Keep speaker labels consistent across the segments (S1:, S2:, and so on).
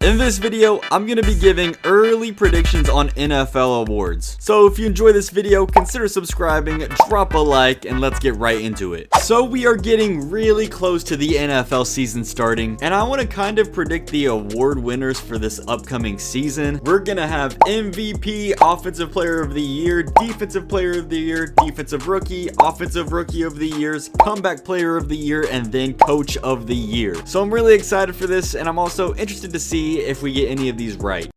S1: In this video, I'm going to be giving early predictions on NFL awards. So if you enjoy this video, consider subscribing, drop a like, and let's get right into it. So we are getting really close to the NFL season starting, and I want to kind of predict the award winners for this upcoming season. We're going to have MVP, Offensive Player of the Year, Defensive Player of the Year, Defensive Rookie, Offensive Rookie of the Years, Comeback Player of the Year, and then Coach of the Year. So I'm really excited for this, and I'm also interested to see if we get any of these right.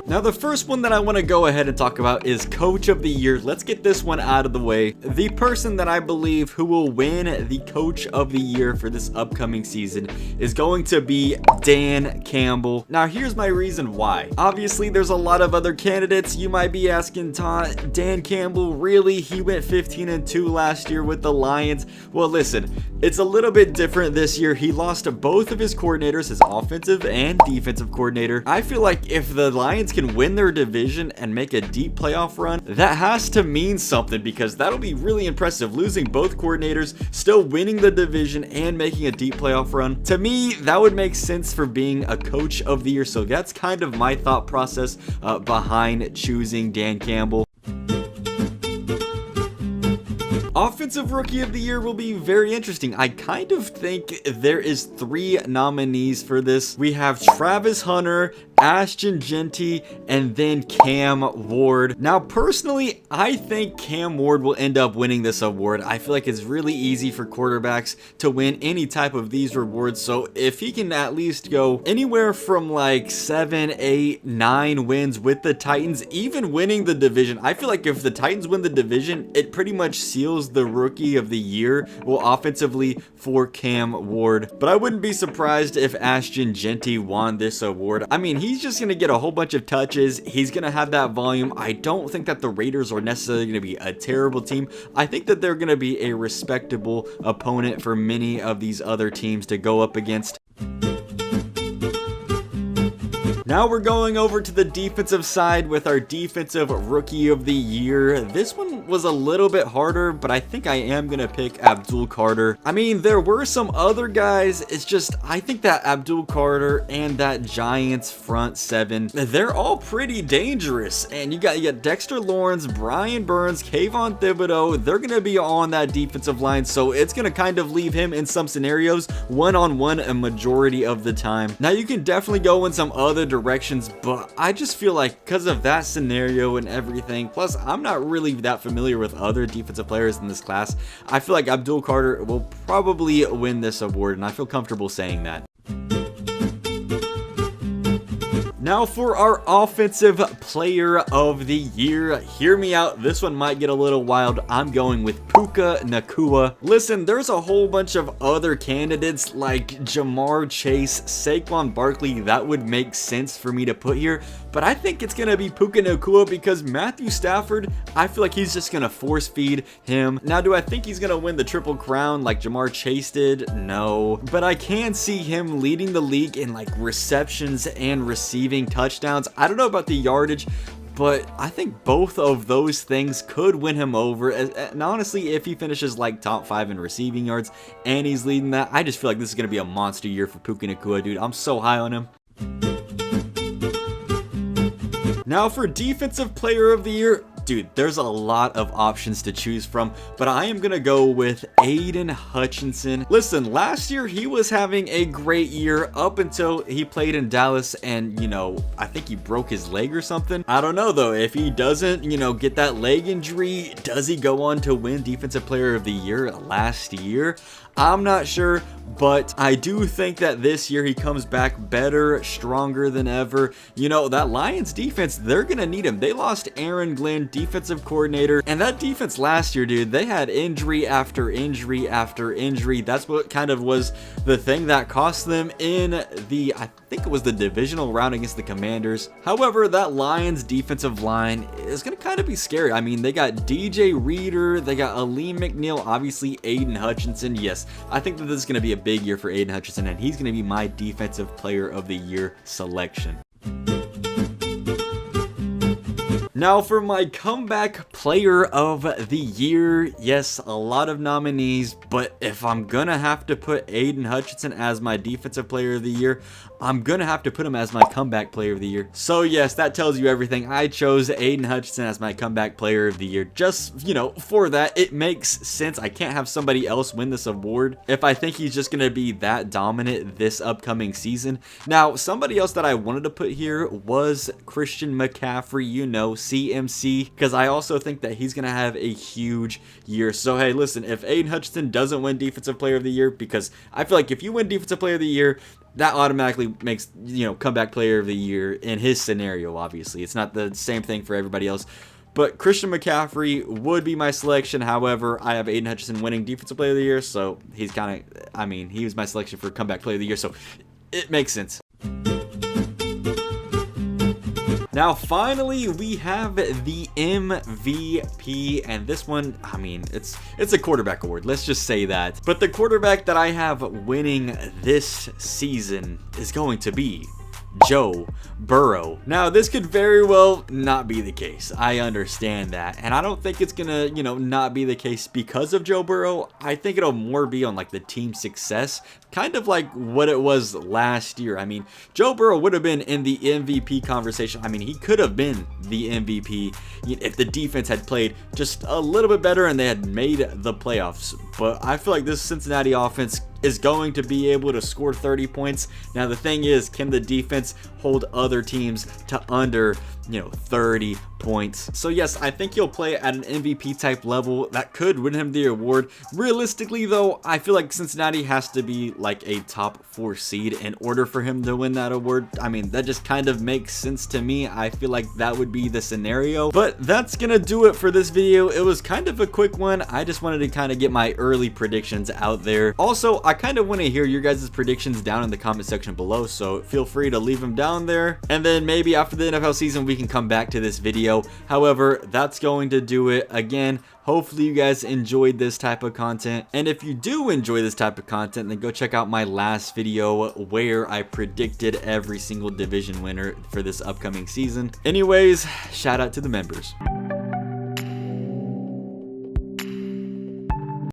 S1: Now, the first one that I want to go ahead and talk about is Coach of the Year. Let's get this one out of the way. The person that I believe who will win the Coach of the Year for this upcoming season is going to be Dan Campbell. Now, here's my reason why. Obviously, there's a lot of other candidates. You might be asking, Taunt, Dan Campbell, really? He went 15-2 last year with the Lions. Well, listen, it's a little bit different this year. He lost both of his coordinators, his offensive and defensive coordinator. I feel like if the Lions can win their division and make a deep playoff run, that has to mean something, because that'll be really impressive. Losing both coordinators, still winning the division, and making a deep playoff run. To me, that would make sense for being a Coach of the Year. So that's kind of my thought process behind choosing Dan Campbell. Offensive Rookie of the Year will be very interesting. I kind of think there is 3 nominees for this. We have Travis Hunter, Ashton Jeanty, and then Cam Ward. Now, personally, I think Cam Ward will end up winning this award. I feel like it's really easy for quarterbacks to win any type of these rewards. So if he can at least go anywhere from like 7, 8, 9 wins with the Titans, even winning the division, I feel like if the Titans win the division, it pretty much seals the Rookie of the Year, well, offensively, for Cam Ward. But I wouldn't be surprised if Ashton Jeanty won this award. I mean, he's just going to get a whole bunch of touches. He's going to have that volume. I don't think that the Raiders are necessarily going to be a terrible team. I think that they're going to be a respectable opponent for many of these other teams to go up against. Now we're going over to the defensive side with our Defensive Rookie of the Year. This one was a little bit harder, but I think I am going to pick Abdul Carter. I mean, there were some other guys. It's just, I think that Abdul Carter and that Giants front 7, they're all pretty dangerous. And you got Dexter Lawrence, Brian Burns, Kayvon Thibodeau. They're going to be on that defensive line, so it's going to kind of leave him in some scenarios one-on-one a majority of the time. Now, you can definitely go in some other directions, but I just feel like because of that scenario and everything, plus I'm not really that familiar with other defensive players in this class, I feel like Abdul Carter will probably win this award, and I feel comfortable saying that. Now for our Offensive Player of the Year, hear me out, this one might get a little wild. I'm going with Puka Nacua. Listen, there's a whole bunch of other candidates like Jamar Chase, Saquon Barkley, that would make sense for me to put here, but I think it's going to be Puka Nacua because Matthew Stafford, I feel like he's just going to force feed him. Now, do I think he's going to win the Triple Crown like Jamar Chase did? No, but I can see him leading the league in like receptions and receiving touchdowns. I don't know about the yardage, but I think both of those things could win him over. And honestly, if he finishes like top 5 in receiving yards and he's leading that, I just feel like this is going to be a monster year for Puka Nacua, dude. I'm so high on him. Now for Defensive Player of the Year, dude, there's a lot of options to choose from, but I am going to go with Aiden Hutchinson. Listen, last year he was having a great year up until he played in Dallas and, you know, I think he broke his leg or something. I don't know though. If he doesn't, you know, get that leg injury, does he go on to win Defensive Player of the Year last year? I'm not sure, but I do think that this year he comes back better, stronger than ever. You know, that Lions defense, they're going to need him. They lost Aaron Glenn, defensive coordinator, and that defense last year, dude, they had injury after injury after injury. That's what kind of was the thing that cost them in the, I think it was the divisional round against the Commanders. However, that Lions defensive line is going to kind of be scary. I mean, they got DJ Reader, they got Aleem McNeil, obviously Aiden Hutchinson. Yes, I think that this is going to be a big year for Aiden Hutchinson, and he's going to be my Defensive Player of the Year selection. Now for my comeback player of the year, yes, a lot of nominees, but if I'm gonna have to put Aiden Hutchinson as my defensive player of the year, I'm gonna have to put him as my comeback player of the year. So yes, that tells you everything. I chose Aiden Hutchinson as my comeback player of the year. Just, you know, for that, it makes sense. I can't have somebody else win this award if I think he's just gonna be that dominant this upcoming season. Now, somebody else that I wanted to put here was Christian McCaffrey, you know, CMC, because I also think that he's gonna have a huge year. So hey, listen, if Aiden Hutchinson doesn't win defensive player of the year, because I feel like if you win defensive player of the year, that automatically makes, you know, comeback player of the year in his scenario. Obviously, it's not the same thing for everybody else, but Christian McCaffrey would be my selection. However, I have Aiden Hutchinson winning defensive player of the year, so he's kind of, I mean, he was my selection for comeback player of the year, so it makes sense. Now, finally, we have the MVP, and this one, I mean, it's a quarterback award. Let's just say that. But the quarterback that I have winning this season is going to be Joe Burrow. Now, this could very well not be the case. I understand that. And I don't think it's gonna, you know, not be the case because of Joe Burrow. I think it'll more be on like the team success, kind of like what it was last year. I mean, Joe Burrow would have been in the MVP conversation. I mean, he could have been the MVP if the defense had played just a little bit better and they had made the playoffs. But I feel like this Cincinnati offense is going to be able to score 30 points. Now, the thing is, can the defense hold other teams to under, you know, 30 points? So yes, I think he'll play at an MVP type level that could win him the award. Realistically though, I feel like Cincinnati has to be like a top 4 seed in order for him to win that award. I mean, that just kind of makes sense to me. I feel like that would be the scenario. But that's gonna do it for this video. It was kind of a quick one. I just wanted to kind of get my early predictions out there. Also, I kind of want to hear your guys' predictions down in the comment section below, so feel free to leave them down there, and then maybe after the NFL season we can come back to this video. However, that's going to do it. Again, hopefully you guys enjoyed this type of content, and if you do enjoy this type of content, then go check out my last video where I predicted every single division winner for this upcoming season. Anyways, shout out to the members.